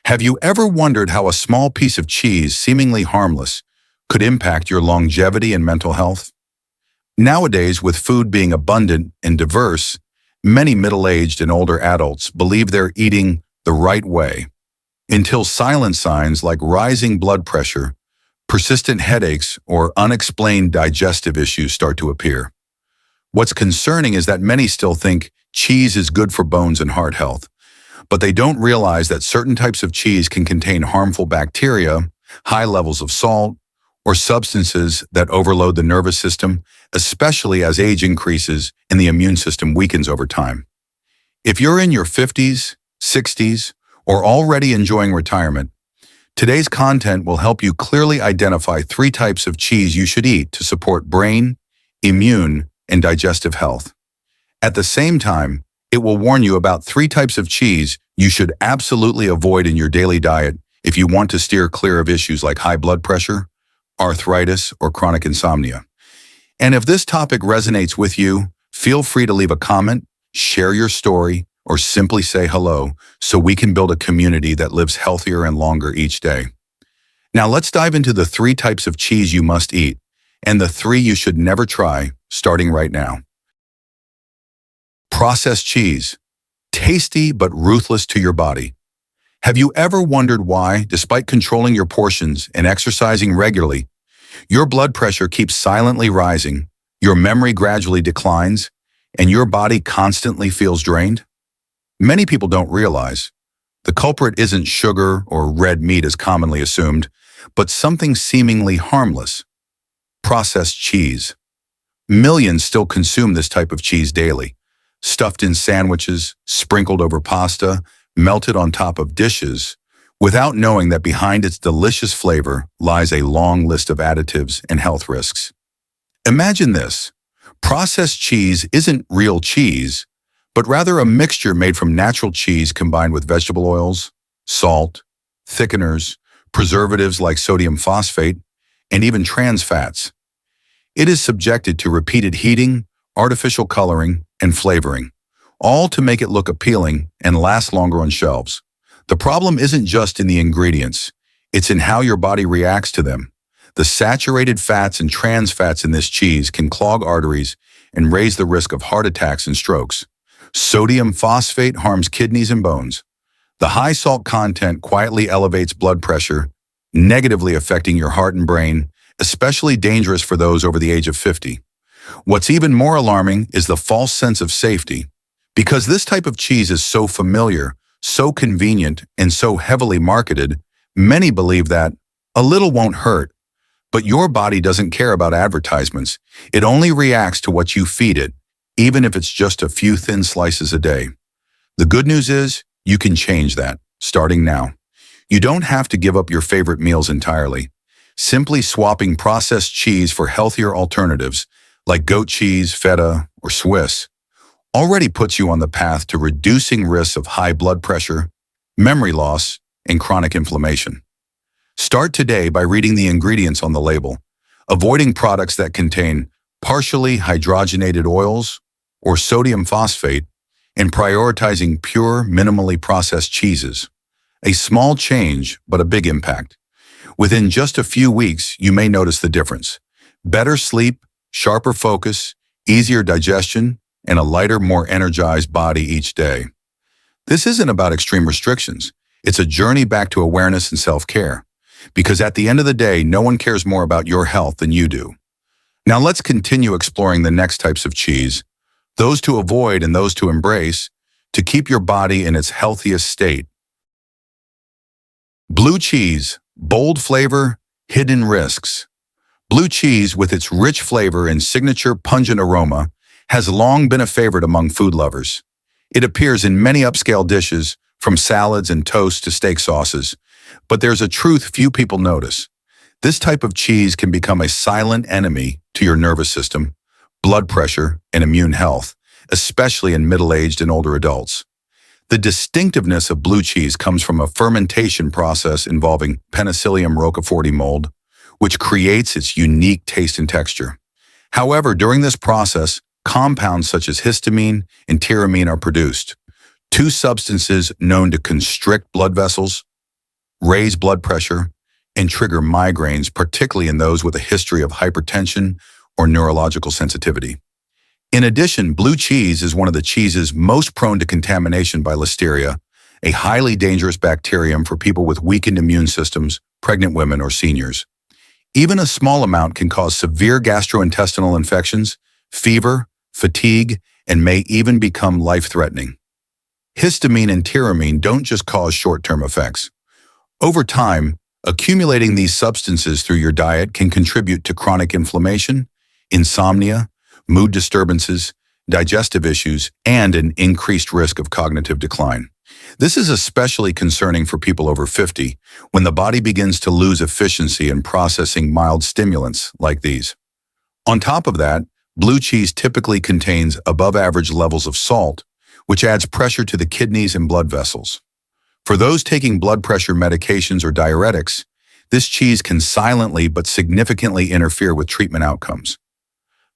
Have you ever wondered how a small piece of cheese, seemingly harmless, could impact your longevity and mental health? Nowadays, with food being abundant and diverse, many middle-aged and older adults believe they're eating the right way, until silent signs like rising blood pressure, persistent headaches, or unexplained digestive issues start to appear. What's concerning is that many still think cheese is good for bones and heart health, but they don't realize that certain types of cheese can contain harmful bacteria, high levels of salt, or substances that overload the nervous system, especially as age increases and the immune system weakens over time. If you're in your 50s, 60s, or already enjoying retirement, today's content will help you clearly identify 3 types of cheese you should eat to support brain, immune, and digestive health. At the same time, it will warn you about 3 types of cheese you should absolutely avoid in your daily diet if you want to steer clear of issues like high blood pressure, arthritis, or chronic insomnia. And if this topic resonates with you, feel free to leave a comment, share your story, or simply say hello so we can build a community that lives healthier and longer each day. Now let's dive into the 3 types of cheese you must eat and the 3 you should never try, starting right now. Processed cheese. Tasty but ruthless to your body. Have you ever wondered why, despite controlling your portions and exercising regularly, your blood pressure keeps silently rising, your memory gradually declines, and your body constantly feels drained? Many people don't realize the culprit isn't sugar or red meat as commonly assumed, but something seemingly harmless: processed cheese. Millions still consume this type of cheese daily, stuffed in sandwiches, sprinkled over pasta, melted on top of dishes, without knowing that behind its delicious flavor lies a long list of additives and health risks. Imagine this: processed cheese isn't real cheese, but rather a mixture made from natural cheese combined with vegetable oils, salt, thickeners, preservatives like sodium phosphate, and even trans fats. It is subjected to repeated heating, artificial coloring, and flavoring, all to make it look appealing and last longer on shelves. The problem isn't just in the ingredients, it's in how your body reacts to them. The saturated fats and trans fats in this cheese can clog arteries and raise the risk of heart attacks and strokes. Sodium phosphate harms kidneys and bones. The high salt content quietly elevates blood pressure, negatively affecting your heart and brain, especially dangerous for those over the age of 50. What's even more alarming is the false sense of safety. Because this type of cheese is so familiar, so convenient, and so heavily marketed, many believe that a little won't hurt. But your body doesn't care about advertisements. It only reacts to what you feed it, even if it's just a few thin slices a day. The good news is, you can change that, starting now. You don't have to give up your favorite meals entirely. Simply swapping processed cheese for healthier alternatives, like goat cheese, Feta, or Swiss, already puts you on the path to reducing risks of high blood pressure, memory loss, and chronic inflammation. Start today by reading the ingredients on the label, avoiding products that contain partially hydrogenated oils or sodium phosphate, and prioritizing pure, minimally processed cheeses. A small change, but a big impact. Within just a few weeks, you may notice the difference. Better sleep, sharper focus, easier digestion, and a lighter, more energized body each day. This isn't about extreme restrictions. It's a journey back to awareness and self-care. Because at the end of the day, no one cares more about your health than you do. Now let's continue exploring the next types of cheese, those to avoid and those to embrace, to keep your body in its healthiest state. Blue cheese, bold flavor, hidden risks. Blue cheese, with its rich flavor and signature pungent aroma, has long been a favorite among food lovers. It appears in many upscale dishes, from salads and toast to steak sauces. But there's a truth few people notice. This type of cheese can become a silent enemy to your nervous system, blood pressure, and immune health, especially in middle-aged and older adults. The distinctiveness of blue cheese comes from a fermentation process involving Penicillium roqueforti mold, which creates its unique taste and texture. However, during this process, compounds such as histamine and tyramine are produced, 2 substances known to constrict blood vessels, raise blood pressure, and trigger migraines, particularly in those with a history of hypertension or neurological sensitivity. In addition, blue cheese is one of the cheeses most prone to contamination by Listeria, a highly dangerous bacterium for people with weakened immune systems, pregnant women, or seniors. Even a small amount can cause severe gastrointestinal infections, fever, fatigue, and may even become life-threatening. Histamine and tyramine don't just cause short-term effects. Over time, accumulating these substances through your diet can contribute to chronic inflammation, insomnia, mood disturbances, digestive issues, and an increased risk of cognitive decline. This is especially concerning for people over 50 when the body begins to lose efficiency in processing mild stimulants like these. On top of that, blue cheese typically contains above-average levels of salt, which adds pressure to the kidneys and blood vessels. For those taking blood pressure medications or diuretics, this cheese can silently but significantly interfere with treatment outcomes.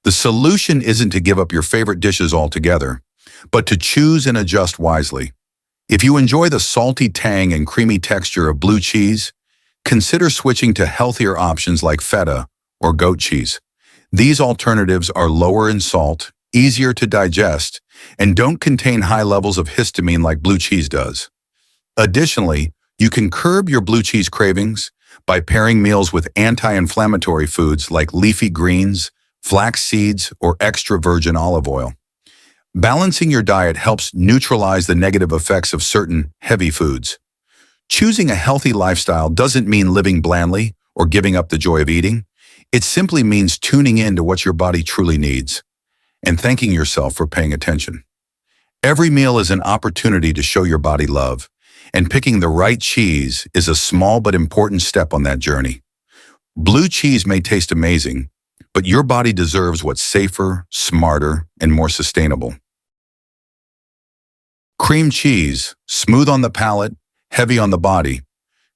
The solution isn't to give up your favorite dishes altogether, but to choose and adjust wisely. If you enjoy the salty tang and creamy texture of blue cheese, consider switching to healthier options like feta or goat cheese. These alternatives are lower in salt, easier to digest, and don't contain high levels of histamine like blue cheese does. Additionally, you can curb your blue cheese cravings by pairing meals with anti-inflammatory foods like leafy greens, flax seeds, or extra virgin olive oil. Balancing your diet helps neutralize the negative effects of certain heavy foods. Choosing a healthy lifestyle doesn't mean living blandly or giving up the joy of eating. It simply means tuning in to what your body truly needs and thanking yourself for paying attention. Every meal is an opportunity to show your body love, and picking the right cheese is a small but important step on that journey. Blue cheese may taste amazing, but your body deserves what's safer, smarter, and more sustainable. Cream cheese, smooth on the palate, heavy on the body.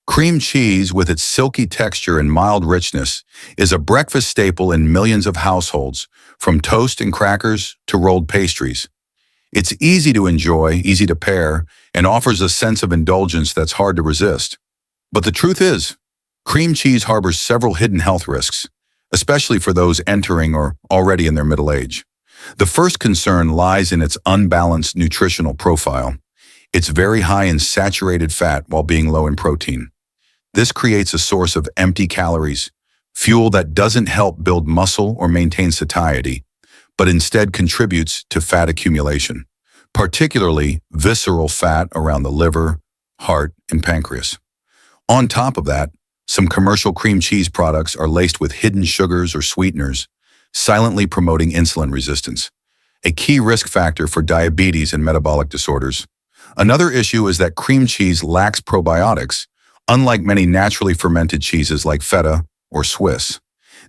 Cream cheese, with its silky texture and mild richness, is a breakfast staple in millions of households, from toast and crackers to rolled pastries. It's easy to enjoy, easy to pair, and offers a sense of indulgence that's hard to resist. But the truth is, cream cheese harbors several hidden health risks, especially for those entering or already in their middle age. The first concern lies in its unbalanced nutritional profile. It's very high in saturated fat while being low in protein. This creates a source of empty calories, fuel that doesn't help build muscle or maintain satiety, but instead contributes to fat accumulation, particularly visceral fat around the liver, heart, and pancreas. On top of that, some commercial cream cheese products are laced with hidden sugars or sweeteners, silently promoting insulin resistance, a key risk factor for diabetes and metabolic disorders. Another issue is that cream cheese lacks probiotics, unlike many naturally fermented cheeses like Feta or Swiss.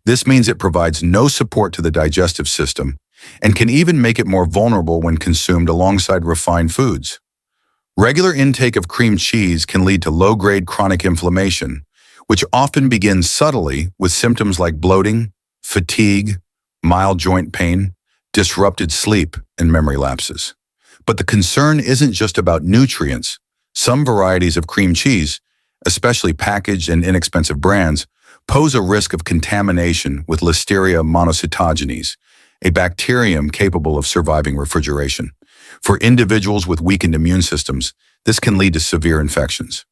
This means it provides no support to the digestive system and can even make it more vulnerable when consumed alongside refined foods. Regular intake of cream cheese can lead to low-grade chronic inflammation, which often begins subtly with symptoms like bloating, fatigue, mild joint pain, disrupted sleep, and memory lapses. But the concern isn't just about nutrients. Some varieties of cream cheese, especially packaged and inexpensive brands, pose a risk of contamination with Listeria monocytogenes, a bacterium capable of surviving refrigeration. For individuals with weakened immune systems, this can lead to severe infections.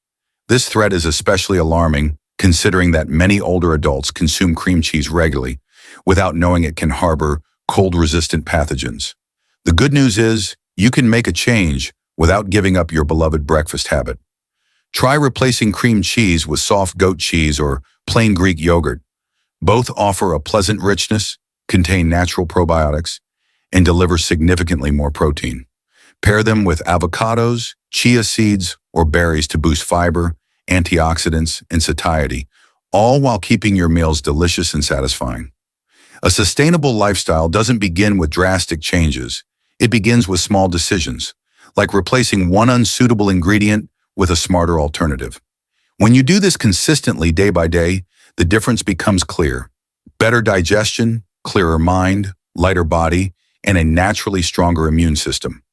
This threat is especially alarming considering that many older adults consume cream cheese regularly without knowing it can harbor cold-resistant pathogens. The good news is, you can make a change without giving up your beloved breakfast habit. Try replacing cream cheese with soft goat cheese or plain Greek yogurt. Both offer a pleasant richness, contain natural probiotics, and deliver significantly more protein. Pair them with avocados, chia seeds, or berries to boost fiber, antioxidants, and satiety, all while keeping your meals delicious and satisfying. A sustainable lifestyle doesn't begin with drastic changes. It begins with small decisions, like replacing one unsuitable ingredient with a smarter alternative. When you do this consistently day by day, the difference becomes clear. Better digestion, clearer mind, lighter body, and a naturally stronger immune system.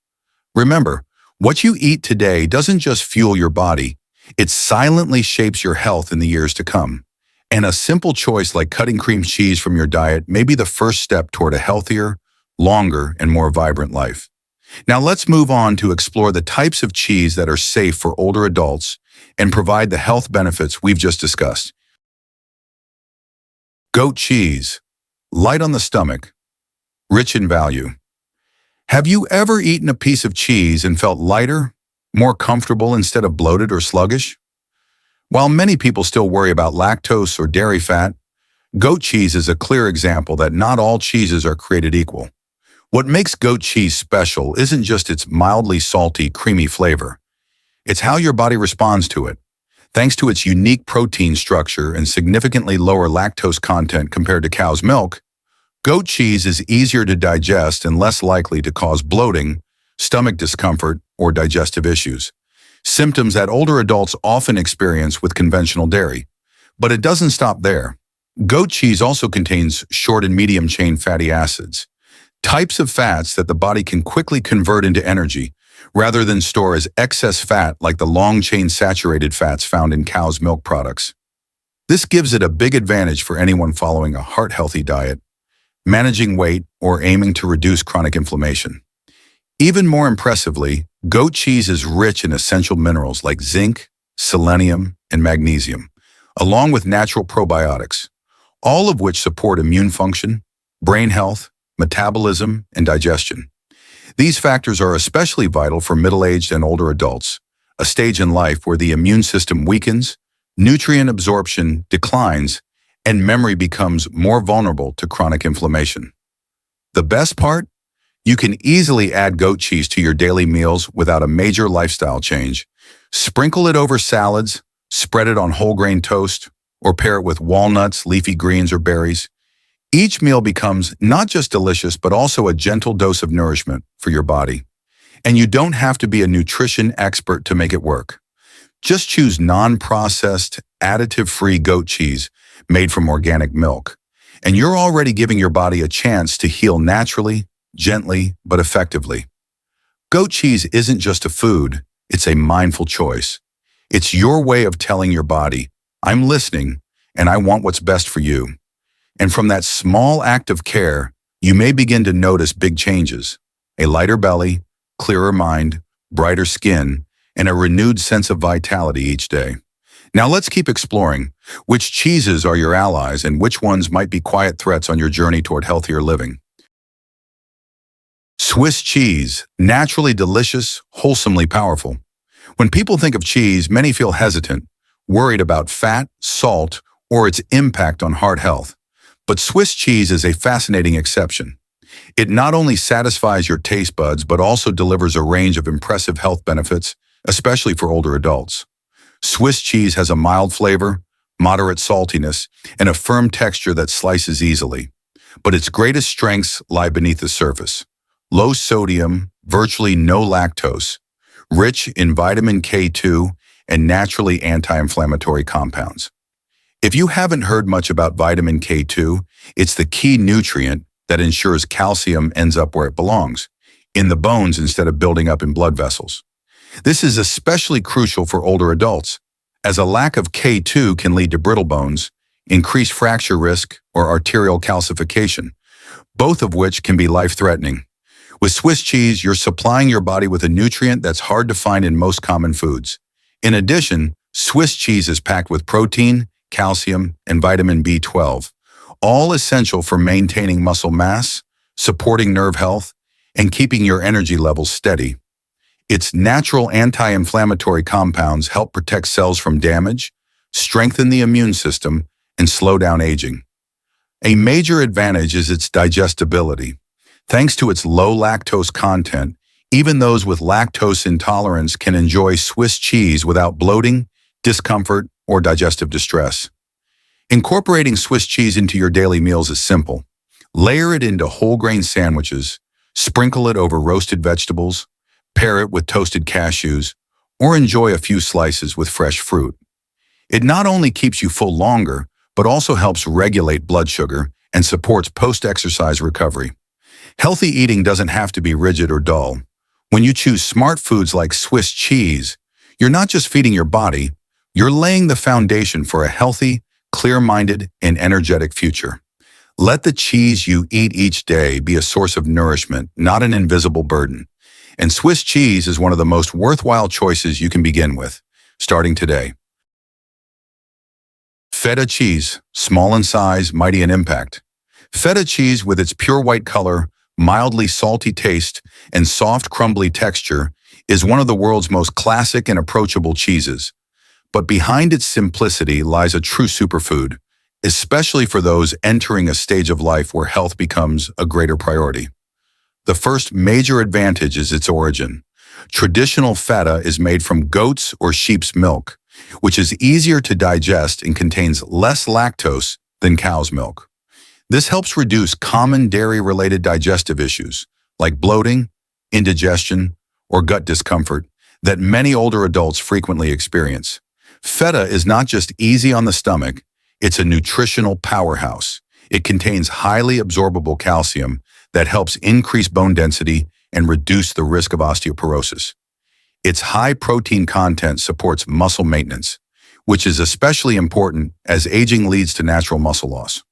Remember, what you eat today doesn't just fuel your body, It silently shapes your health in the years to come. And a simple choice like cutting cream cheese from your diet may be the first step toward a healthier, longer, and more vibrant life. Now let's move on to explore the types of cheese that are safe for older adults and provide the health benefits we've just discussed. Goat cheese. Light on the stomach, rich in value. Have you ever eaten a piece of cheese and felt lighter, more comfortable instead of bloated or sluggish? While many people still worry about lactose or dairy fat, goat cheese is a clear example that not all cheeses are created equal. What makes goat cheese special isn't just its mildly salty, creamy flavor. It's how your body responds to it. Thanks to its unique protein structure and significantly lower lactose content compared to cow's milk, goat cheese is easier to digest and less likely to cause bloating, stomach discomfort, or digestive issues, symptoms that older adults often experience with conventional dairy. But it doesn't stop there. Goat cheese also contains short and medium-chain fatty acids, types of fats that the body can quickly convert into energy, rather than store as excess fat like the long-chain saturated fats found in cow's milk products. This gives it a big advantage for anyone following a heart-healthy diet, managing weight, or aiming to reduce chronic inflammation. Even more impressively, goat cheese is rich in essential minerals like zinc, selenium, and magnesium, along with natural probiotics, all of which support immune function, brain health, metabolism, and digestion. These factors are especially vital for middle-aged and older adults, a stage in life where the immune system weakens, nutrient absorption declines, and memory becomes more vulnerable to chronic inflammation. The best part? You can easily add goat cheese to your daily meals without a major lifestyle change. Sprinkle it over salads, spread it on whole grain toast, or pair it with walnuts, leafy greens, or berries. Each meal becomes not just delicious, but also a gentle dose of nourishment for your body. And you don't have to be a nutrition expert to make it work. Just choose non-processed, additive-free goat cheese made from organic milk, and you're already giving your body a chance to heal naturally, gently, but effectively. Goat cheese isn't just a food, it's a mindful choice. It's your way of telling your body, I'm listening, and I want what's best for you. And from that small act of care, you may begin to notice big changes: a lighter belly, clearer mind, brighter skin, and a renewed sense of vitality each day. Now let's keep exploring. Which cheeses are your allies and which ones might be quiet threats on your journey toward healthier living? Swiss cheese, naturally delicious, wholesomely powerful. When people think of cheese, many feel hesitant, worried about fat, salt, or its impact on heart health. But Swiss cheese is a fascinating exception. It not only satisfies your taste buds, but also delivers a range of impressive health benefits, especially for older adults. Swiss cheese has a mild flavor, moderate saltiness, and a firm texture that slices easily. But its greatest strengths lie beneath the surface. Low sodium, virtually no lactose, rich in vitamin K2 and naturally anti-inflammatory compounds. If you haven't heard much about vitamin K2, it's the key nutrient that ensures calcium ends up where it belongs, in the bones instead of building up in blood vessels. This is especially crucial for older adults, as a lack of K2 can lead to brittle bones, increased fracture risk, or arterial calcification, both of which can be life-threatening. With Swiss cheese, you're supplying your body with a nutrient that's hard to find in most common foods. In addition, Swiss cheese is packed with protein, calcium, and vitamin B12, all essential for maintaining muscle mass, supporting nerve health, and keeping your energy levels steady. Its natural anti-inflammatory compounds help protect cells from damage, strengthen the immune system, and slow down aging. A major advantage is its digestibility. Thanks to its low lactose content, even those with lactose intolerance can enjoy Swiss cheese without bloating, discomfort, or digestive distress. Incorporating Swiss cheese into your daily meals is simple. Layer it into whole grain sandwiches, sprinkle it over roasted vegetables, pair it with toasted cashews, or enjoy a few slices with fresh fruit. It not only keeps you full longer, but also helps regulate blood sugar and supports post-exercise recovery. Healthy eating doesn't have to be rigid or dull. When you choose smart foods like Swiss cheese, you're not just feeding your body, You're laying the foundation for a healthy, clear-minded, and energetic future. Let the cheese you eat each day be a source of nourishment, not an invisible burden. And Swiss cheese is one of the most worthwhile choices you can begin with, starting today. Feta cheese, small in size, mighty in impact. Feta cheese, with its pure white color, mildly salty taste, and soft, crumbly texture, is one of the world's most classic and approachable cheeses. But behind its simplicity lies a true superfood, especially for those entering a stage of life where health becomes a greater priority. The first major advantage is its origin. Traditional feta is made from goat's or sheep's milk, which is easier to digest and contains less lactose than cow's milk. This helps reduce common dairy-related digestive issues like bloating, indigestion, or gut discomfort that many older adults frequently experience. Feta is not just easy on the stomach, it's a nutritional powerhouse. It contains highly absorbable calcium that helps increase bone density and reduce the risk of osteoporosis. Its high protein content supports muscle maintenance, which is especially important as aging leads to natural muscle loss.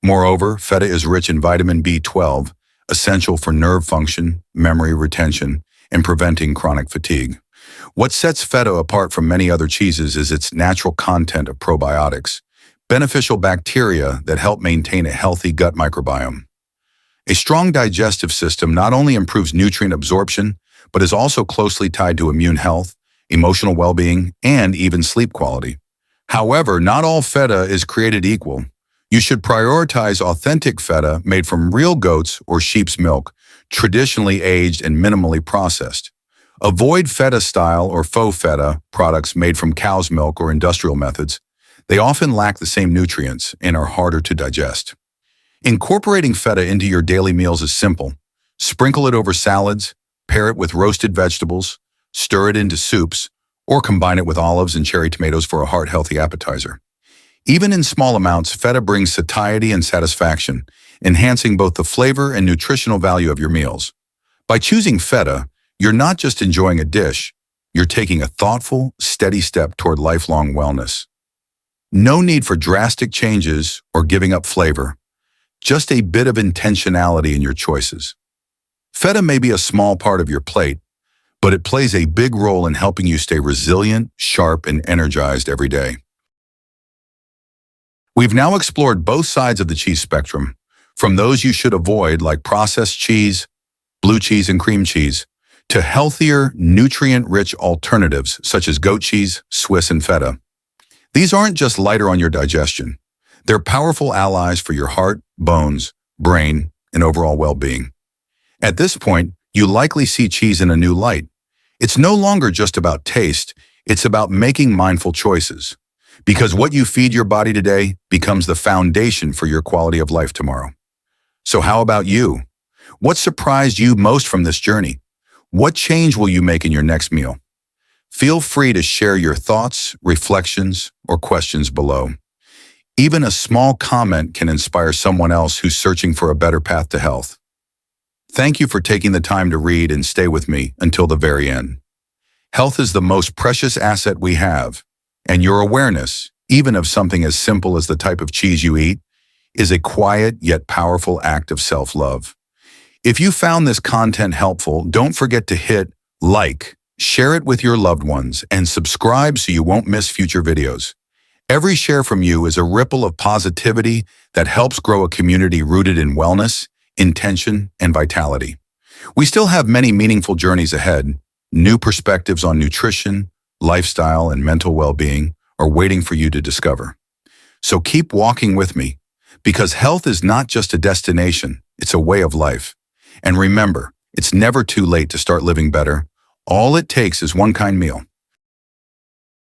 Moreover, feta is rich in vitamin B12, essential for nerve function, memory retention, and preventing chronic fatigue. What sets feta apart from many other cheeses is its natural content of probiotics, beneficial bacteria that help maintain a healthy gut microbiome. A strong digestive system not only improves nutrient absorption, but is also closely tied to immune health, emotional well-being, and even sleep quality. However, not all feta is created equal. You should prioritize authentic feta made from real goat's or sheep's milk, traditionally aged and minimally processed. Avoid feta-style or faux feta products made from cow's milk or industrial methods. They often lack the same nutrients and are harder to digest. Incorporating feta into your daily meals is simple. Sprinkle it over salads, pair it with roasted vegetables, stir it into soups, or combine it with olives and cherry tomatoes for a heart-healthy appetizer. Even in small amounts, feta brings satiety and satisfaction, enhancing both the flavor and nutritional value of your meals. By choosing feta, you're not just enjoying a dish, you're taking a thoughtful, steady step toward lifelong wellness. No need for drastic changes or giving up flavor, just a bit of intentionality in your choices. Feta may be a small part of your plate, but it plays a big role in helping you stay resilient, sharp, and energized every day. We've now explored both sides of the cheese spectrum, from those you should avoid like processed cheese, blue cheese, and cream cheese, to healthier, nutrient-rich alternatives such as goat cheese, Swiss, and feta. These aren't just lighter on your digestion. They're powerful allies for your heart, bones, brain, and overall well-being. At this point, you likely see cheese in a new light. It's no longer just about taste, it's about making mindful choices. Because what you feed your body today becomes the foundation for your quality of life tomorrow. So how about you? What surprised you most from this journey? What change will you make in your next meal? Feel free to share your thoughts, reflections, or questions below. Even a small comment can inspire someone else who's searching for a better path to health. Thank you for taking the time to read and stay with me until the very end. Health is the most precious asset we have, and your awareness, even of something as simple as the type of cheese you eat, is a quiet yet powerful act of self-love. If you found this content helpful, don't forget to hit like, share it with your loved ones, and subscribe so you won't miss future videos. Every share from you is a ripple of positivity that helps grow a community rooted in wellness, intention, and vitality. We still have many meaningful journeys ahead. New perspectives on nutrition, lifestyle, and mental well-being are waiting for you to discover. So keep walking with me, because health is not just a destination, it's a way of life. And remember, it's never too late to start living better. All it takes is one kind meal.